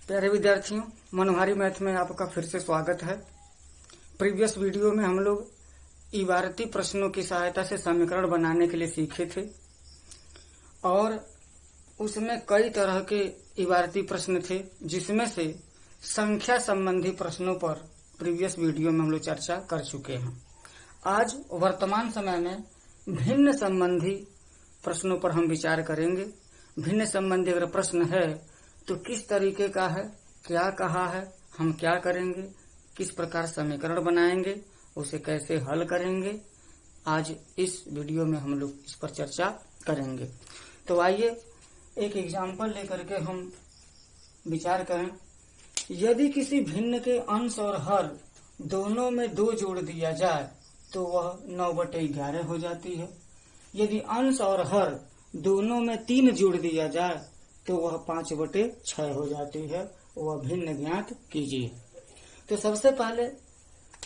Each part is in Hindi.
प्यारे विद्यार्थियों, मनोहारी मैथ में आपका फिर से स्वागत है। प्रीवियस वीडियो में हम लोग इबारती प्रश्नों की सहायता से समीकरण बनाने के लिए सीखे थे और उसमें कई तरह के इबारती प्रश्न थे, जिसमें से संख्या संबंधी प्रश्नों पर प्रीवियस वीडियो में हम लोग चर्चा कर चुके हैं। आज वर्तमान समय में भिन्न संबंधी प्रश्नों पर हम विचार करेंगे। भिन्न संबंधी अगर प्रश्न है तो किस तरीके का है, क्या कहा है, हम क्या करेंगे, किस प्रकार समीकरण बनाएंगे, उसे कैसे हल करेंगे, आज इस वीडियो में हम लोग इस पर चर्चा करेंगे। तो आइए एक एग्जाम्पल लेकर के हम विचार करें। यदि किसी भिन्न के अंश और हर दोनों में 2 जोड़ दिया जाए तो वह 9/11 हो जाती है। यदि अंश और हर दोनों में 3 जोड़ दिया जाए तो वह 5/6 हो जाती है। वह भिन्न ज्ञात कीजिए। तो सबसे पहले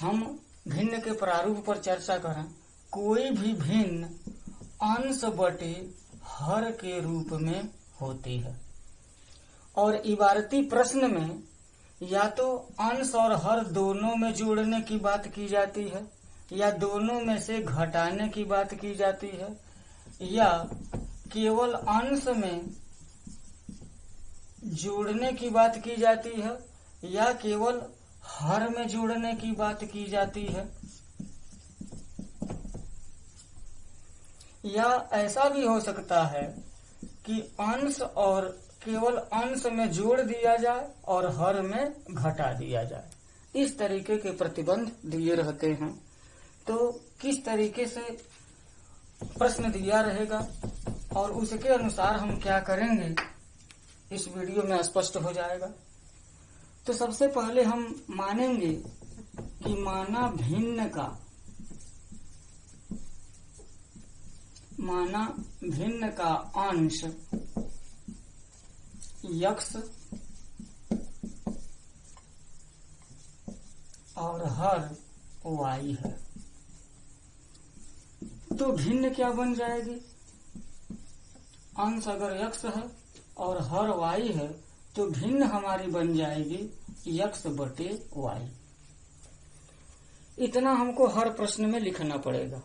हम भिन्न के प्रारूप पर चर्चा करें। कोई भी भिन्न अंश बटे हर के रूप में होती है और इबारती प्रश्न में या तो अंश और हर दोनों में जोड़ने की बात की जाती है या दोनों में से घटाने की बात की जाती है या केवल अंश में जोड़ने की बात की जाती है या केवल हर में जोड़ने की बात की जाती है, या ऐसा भी हो सकता है कि अंश और केवल अंश में जोड़ दिया जाए और हर में घटा दिया जाए। इस तरीके के प्रतिबंध दिए रहते हैं। तो किस तरीके से प्रश्न दिया रहेगा और उसके अनुसार हम क्या करेंगे, इस वीडियो में स्पष्ट हो जाएगा। तो सबसे पहले हम मानेंगे कि माना भिन्न का अंश x और हर y है। तो भिन्न क्या बन जाएगी? अंश अगर x है और हर y है तो भिन्न हमारी बन जाएगी x/y। इतना हमको हर प्रश्न में लिखना पड़ेगा।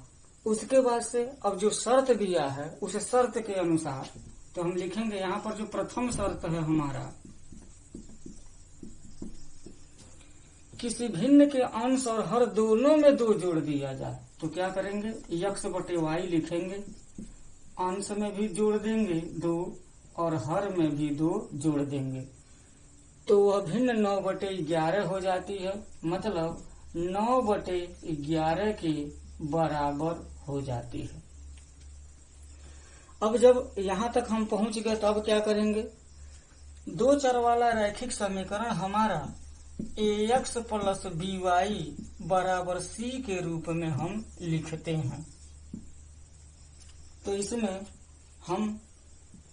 उसके बाद से अब जो शर्त दिया है उस शर्त के अनुसार तो हम लिखेंगे। यहाँ पर जो प्रथम शर्त है हमारा, किसी भिन्न के अंश और हर दोनों में 2 जोड़ दिया जाए तो क्या करेंगे, x/y लिखेंगे। अंश में भी जोड़ देंगे 2 और हर में भी 2 जोड़ देंगे तो वह भिन्न 9/11 हो जाती है। मतलब 9/11 के बराबर हो जाती है। अब जब यहाँ तक हम पहुंच गए तो अब क्या करेंगे, 2 चर वाला रैखिक समीकरण हमारा ax + by = c के रूप में हम लिखते हैं। तो इसमें हम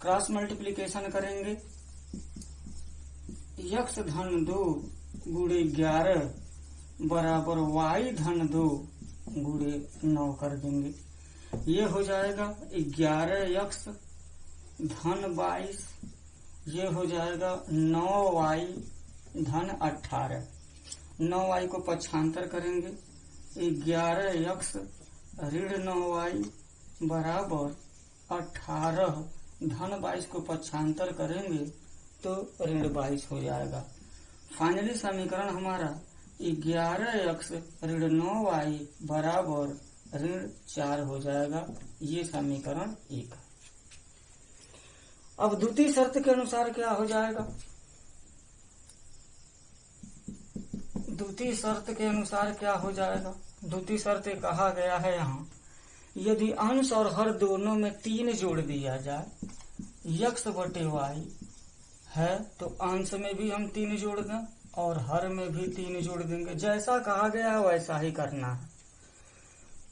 क्रॉस मल्टीप्लिकेशन करेंगे। x-2 × 11 बराबर y-2 × 9 कर देंगे। ये हो जाएगा 11x धन 22, ये हो जाएगा 9y धन 18। 9y को पक्षांतर करेंगे। 11x ऋण 9y बराबर 18 धन 22 को पक्षांतर करेंगे तो ऋण 22 हो जाएगा। फाइनली समीकरण हमारा 11x ऋण 9y बराबर ऋण 4 हो जाएगा। ये समीकरण 1। अब द्वितीय शर्त के अनुसार क्या हो जाएगा, द्वितीय शर्त के अनुसार क्या हो जाएगा। द्वितीय शर्त कहा गया है यहाँ, यदि अंश और हर दोनों में 3 जोड़ दिया जाए, x/y है तो अंश में भी हम 3 जोड़ दें और हर में भी 3 जोड़ देंगे। जैसा कहा गया है वैसा ही करना है।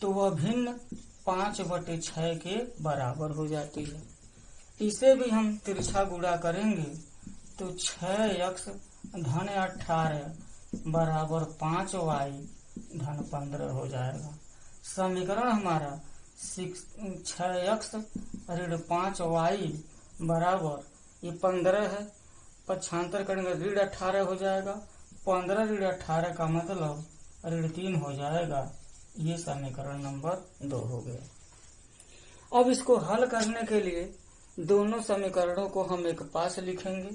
तो वह भिन्न 5/6 के बराबर हो जाती है। इसे भी हम तिरछा गुणा करेंगे तो 6x धन 18 बराबर 5y धन 15 हो जाएगा। समीकरण हमारा 6x ऋण 5y बराबर ये 15 है पक्षांतर करेंगे ऋण 18 हो जाएगा। 15 ऋण 18 का मतलब ऋण 3 हो जाएगा। ये समीकरण नंबर 2 हो गया। अब इसको हल करने के लिए दोनों समीकरणों को हम एक पास लिखेंगे।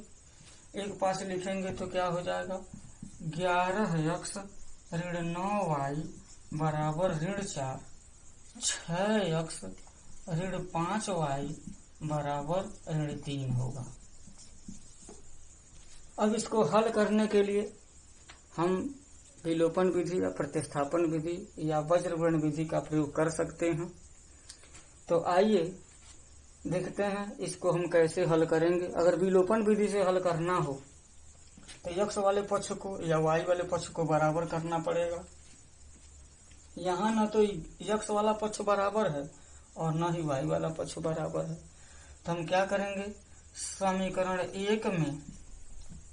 एक पास लिखेंगे तो क्या हो जाएगा, 11x ऋण 9y बराबर ऋण 4, 6x ऋण 5y बराबर ऋण 3 होगा। अब इसको हल करने के लिए हम विलोपन विधि या प्रतिस्थापन विधि या वज्रवर्ण विधि का प्रयोग कर सकते हैं। तो आइए देखते हैं इसको हम कैसे हल करेंगे। अगर विलोपन विधि से हल करना हो तो x वाले पक्ष को या y वाले पक्ष को बराबर करना पड़ेगा। यहाँ न तो x वाला पक्ष बराबर है और न ही y वाला पक्ष बराबर है। तो हम क्या करेंगे, समीकरण 1 में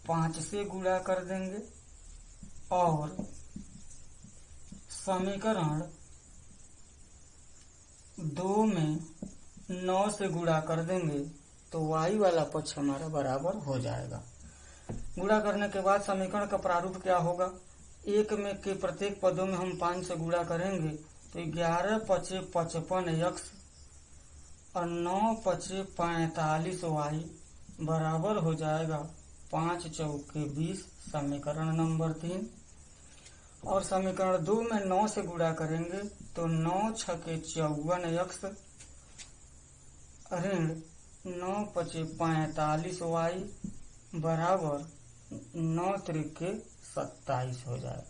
5 से गुणा कर देंगे और समीकरण 2 में 9 से गुणा कर देंगे तो y वाला पक्ष हमारा बराबर हो जाएगा। गुणा करने के बाद समीकरण का प्रारूप क्या होगा, 1 में के प्रत्येक पदों में हम 5 से गुणा करेंगे तो 11 पचे 55x और 9 पचे 45y बराबर हो जाएगा 5 चौके 20, समीकरण नंबर 3। और समीकरण 2 में 9 से गुणा करेंगे तो 9 छके 54x ऋण 9 पचे 45y बराबर 9 त्रिके 27 हो जाएगा,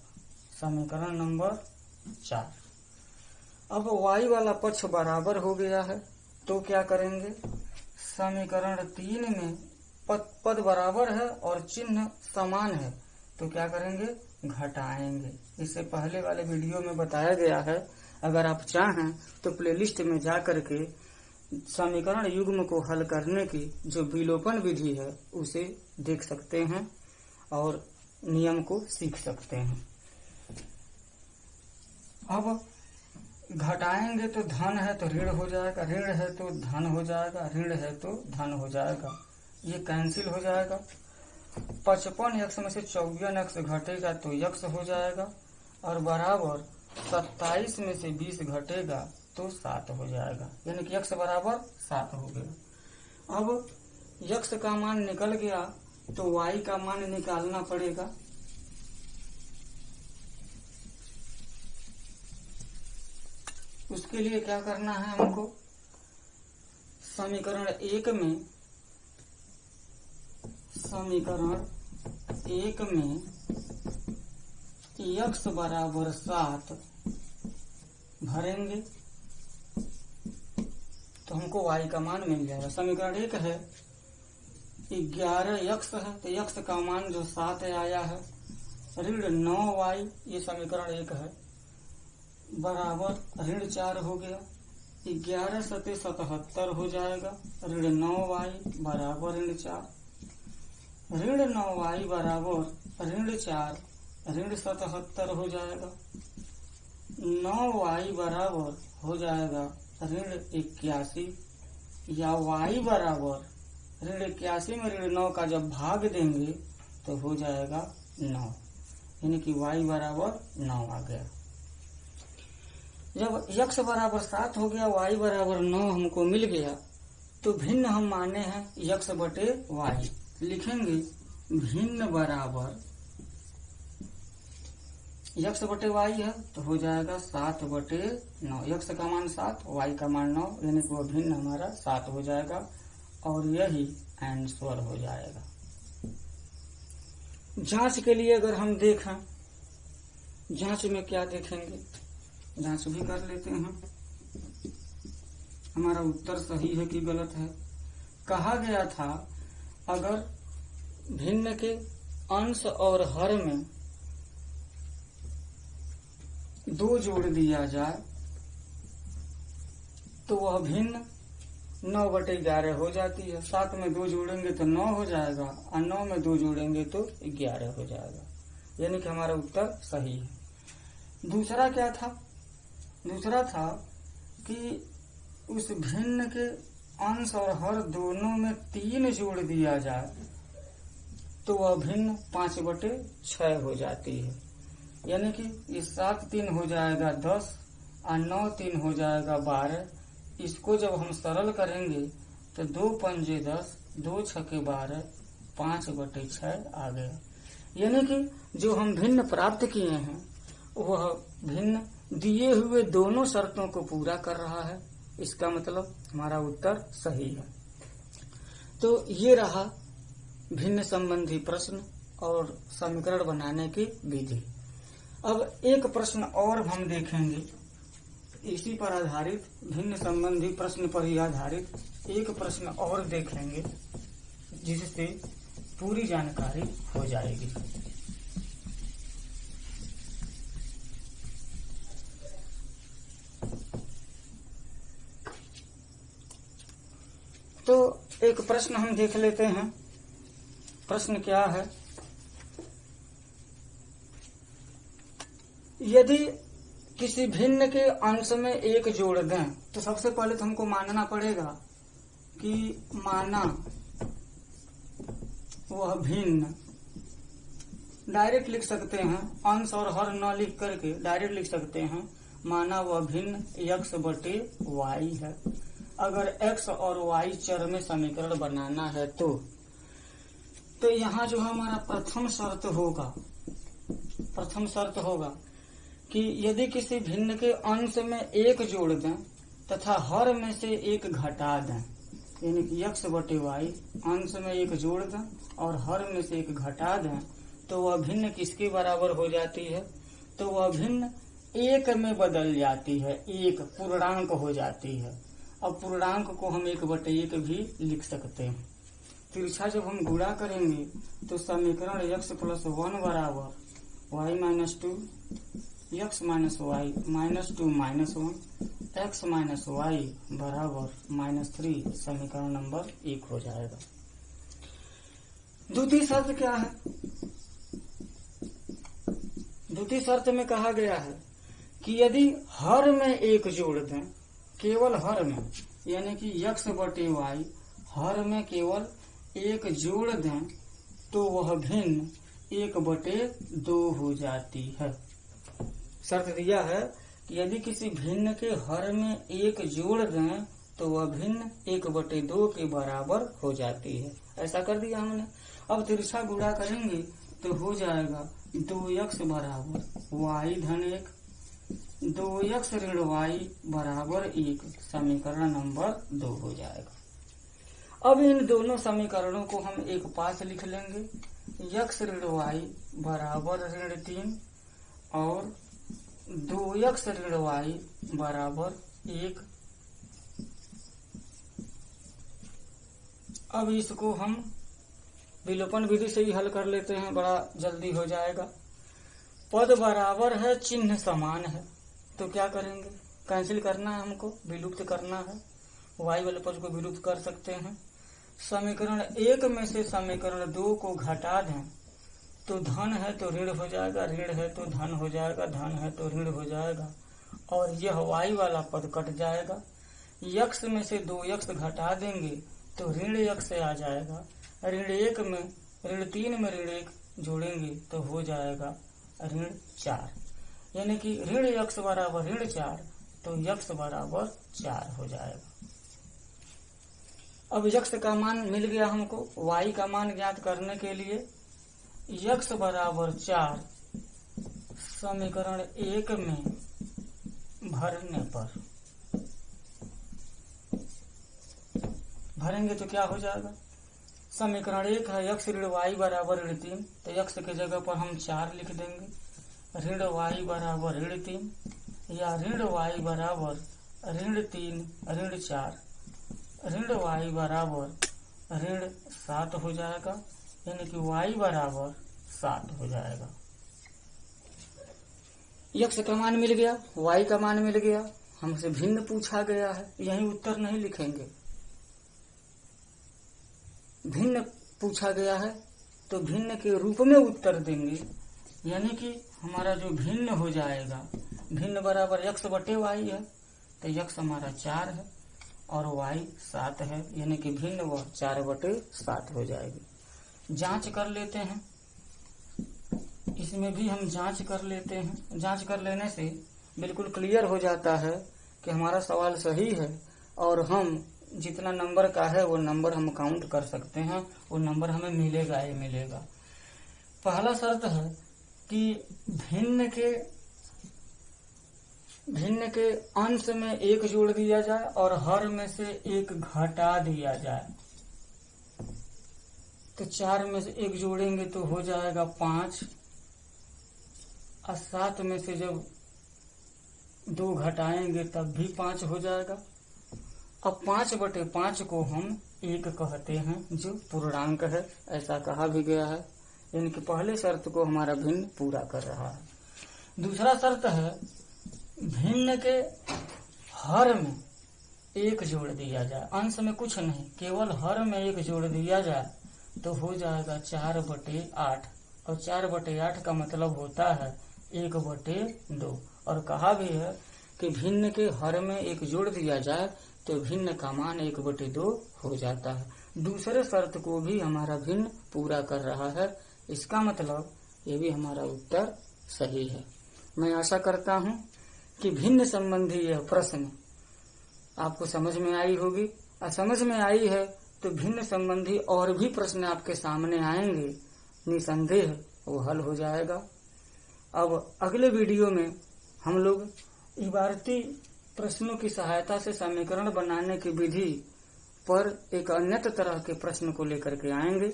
समीकरण नंबर 4। अब y वाला पक्ष बराबर हो गया है तो क्या करेंगे, समीकरण 3 में पद बराबर है और चिन्ह समान है तो क्या करेंगे, घटाएंगे। इससे पहले वाले वीडियो में बताया गया है, अगर आप चाहें तो प्लेलिस्ट में जा करके समीकरण युग्म को हल करने की जो विलोपन विधि है उसे देख सकते हैं और नियम को सीख सकते हैं। अब घटाएंगे तो धन है तो ऋण हो जाएगा, ऋण है तो धन हो जाएगा, ऋण है तो धन हो जाएगा, ये कैंसिल हो जाएगा। 55x में से 54x घटेगा तो x हो जाएगा और बराबर 27 में से 20 घटेगा तो 7 हो जाएगा, यानी कि x बराबर 7 हो गया। अब x का मान निकल गया तो y का मान निकालना पड़ेगा। उसके लिए क्या करना है हमको, समीकरण 1 में x बराबर 7 भरेंगे तो हमको y का मान मिल जाएगा। समीकरण 1 है 11x है तो x का मान जो 7 आया है ऋण 9y, ये समीकरण 1 है, बराबर ऋण 4 हो गया। 11 सते 77 हो जाएगा, ऋण 9y बराबर ऋण 4, ऋण 9y बराबर ऋण 4 ऋण 77 हो जाएगा। 9y बराबर हो जाएगा ऋण 81 या y बराबर ऋण 81 में ऋण 9 का जब भाग देंगे तो हो जाएगा 9, यानी कि y बराबर 9 आ गया। जब x बराबर 7 हो गया, y बराबर 9 हमको मिल गया तो भिन्न हम माने हैं x बटे y, लिखेंगे भिन्न बराबर x बटे y है तो हो जाएगा 7 बटे 9, x का मान 7 y का मान 9, यानी कि वह भिन्न हमारा 7 हो जाएगा और यही आंसर हो जाएगा। जांच के लिए अगर हम देखें, जांच में क्या देखेंगे, जांच भी कर लेते हैं हमारा उत्तर सही है कि गलत है। कहा गया था अगर भिन्न के अंश और हर में 2 जोड़ दिया जाए तो वह भिन्न 9 बटे 11 हो जाती है। 7 में 2 जोड़ेंगे तो 9 हो जाएगा और 9 में 2 जोड़ेंगे तो 11 हो जाएगा, यानी कि हमारा उत्तर सही है। दूसरा क्या था, दूसरा था कि उस भिन्न के अंश और हर दोनों में 3 जोड़ दिया जाए तो वह भिन्न 5/6 हो जाती है। यानी कि ये 7 3 हो जाएगा 10 और 9 3 हो जाएगा 12। इसको जब हम सरल करेंगे तो 2 पंजे 10, 2 छके 12, 5/6 आ गया। यानी कि जो हम भिन्न प्राप्त किए हैं वह भिन्न दिए हुए दोनों शर्तों को पूरा कर रहा है। इसका मतलब हमारा उत्तर सही है। तो ये रहा भिन्न संबंधी प्रश्न और समीकरण बनाने की विधि। अब एक प्रश्न और हम देखेंगे, इसी पर आधारित भिन्न संबंधी प्रश्न पर ही आधारित एक प्रश्न और देखेंगे जिससे पूरी जानकारी हो जाएगी। तो एक प्रश्न हम देख लेते हैं। प्रश्न क्या है? यदि किसी भिन्न के अंश में एक जोड़ दें तो सबसे पहले तो हमको मानना पड़ेगा कि माना वह भिन्न, डायरेक्ट लिख सकते हैं, अंश और हर न लिख करके डायरेक्ट लिख सकते हैं, माना वह भिन्न x/y है। अगर x और y चर में समीकरण बनाना है तो यहाँ जो हमारा प्रथम शर्त होगा कि यदि किसी भिन्न के अंश में एक जोड़ दें तथा हर में से एक घटा दें, यानी कि x/y अंश में एक जोड़ दें और हर में से एक घटा दें, तो वह भिन्न किसके बराबर हो जाती है? तो वह भिन्न 1 में बदल जाती है, 1 पूर्णांक हो जाती है। अब पूर्णांक को हम 1/1 भी लिख सकते हैं। तिरछा जब हम गुणा करेंगे तो समीकरण x+1 बराबर y-2 x - y -2 -1 x - y बराबर -3 समीकरण नंबर 1 हो जाएगा। द्वितीय शर्त क्या है? द्वितीय शर्त में कहा गया है कि यदि हर में एक जोड़ दें, केवल हर में, यानी कि x/y हर में केवल एक जोड़ दें तो वह भिन्न 1/2 हो जाती है। शर्त दिया है कि यदि किसी भिन्न के हर में एक जोड़ दें तो वह भिन्न 1/2 के बराबर हो जाती है। ऐसा कर दिया हमने। अब तिरछा गुणा करेंगे तो हो जाएगा 2x बराबर y-1, 2x ऋण y बराबर 1 समीकरण नंबर 2 हो जाएगा। अब इन दोनों समीकरणों को हम एक पास लिख लेंगे। x ऋण y बराबर -3 और 2x ऋण y बराबर 1। अब इसको हम विलोपन विधि से ही हल कर लेते हैं, बड़ा जल्दी हो जाएगा। पद बराबर है, चिन्ह समान है, तो क्या करेंगे? कैंसिल करना है, हमको विलुप्त करना है। y वाले पद को विलुप्त कर सकते हैं। समीकरण 1 में से समीकरण 2 को घटा दें तो धन है तो ऋण हो जाएगा, ऋण है तो धन हो जाएगा, धन है तो ऋण हो जाएगा और यह y वाला पद कट जाएगा। x में से 2x घटा देंगे तो ऋण x आ जाएगा। ऋण 1 में ऋण 3 में ऋण 1 जोड़ेंगे तो हो जाएगा ऋण 4, यानी कि ऋण x बराबर ऋण 4 तो x बराबर 4 हो जाएगा। अब x का मान मिल गया हमको। y का मान ज्ञात करने के लिए x बराबर 4 समीकरण 1 में भरेंगे तो क्या हो जाएगा? समीकरण 1 है x ऋण y बराबर ऋण 3, तो x के जगह पर हम 4 लिख देंगे। ऋण y बराबर ऋण 3 या ऋण y बराबर ऋण 3 ऋण 4, ऋण y बराबर ऋण 7 हो जाएगा, यानी कि y बराबर 7 हो जाएगा। x का मान मिल गया, y का मान मिल गया, हमसे भिन्न पूछा गया है, यही उत्तर नहीं लिखेंगे। भिन्न पूछा गया है तो भिन्न के रूप में उत्तर देंगे, यानी कि हमारा जो भिन्न हो जाएगा, भिन्न बराबर x/y है तो x हमारा 4 है और y 7 है, यानी कि भिन्न वह 4/7 हो जाएगी। जांच कर लेते हैं। इसमें भी हम जांच कर लेते हैं। जांच कर लेने से बिल्कुल क्लियर हो जाता है कि हमारा सवाल सही है और हम जितना नंबर का है वो नंबर हम काउंट कर सकते हैं, वो नंबर हमें मिलेगा ही मिलेगा। पहला शर्त है कि भिन्न के अंश में 1 जोड़ दिया जाए और हर में से 1 घटा दिया जाए। तो 4 में से 1 जोड़ेंगे तो हो जाएगा 5 और 7 में से जब 2 घटाएंगे तब भी 5 हो जाएगा। अब 5/5 को हम 1 कहते हैं जो पूर्णांक है, ऐसा कहा भी गया है। इनके पहले शर्त को हमारा भिन्न पूरा कर रहा है। दूसरा शर्त है भिन्न के हर में 1 जोड़ दिया जाए, अंश में कुछ नहीं, केवल हर में 1 जोड़ दिया जाए तो हो जाएगा 4/8 और 4/8 का मतलब होता है 1/2। और कहा भी है कि भिन्न के हर में 1 जोड़ दिया जाए तो भिन्न का मान 1/2 हो जाता है। दूसरे शर्त को भी हमारा भिन्न पूरा कर रहा है। इसका मतलब ये भी हमारा उत्तर सही है। मैं आशा करता हूँ कि भिन्न संबंधी यह प्रश्न आपको समझ में आई होगी। और समझ में आई है तो भिन्न संबंधी और भी प्रश्न आपके सामने आएंगे, निसंदेह वो हल हो जाएगा। अब अगले वीडियो में हम लोग इबारती प्रश्नों की सहायता से समीकरण बनाने की विधि पर एक अन्य तरह के प्रश्न को लेकर के आएंगे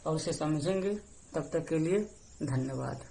और उसे समझेंगे। तब तक के लिए धन्यवाद।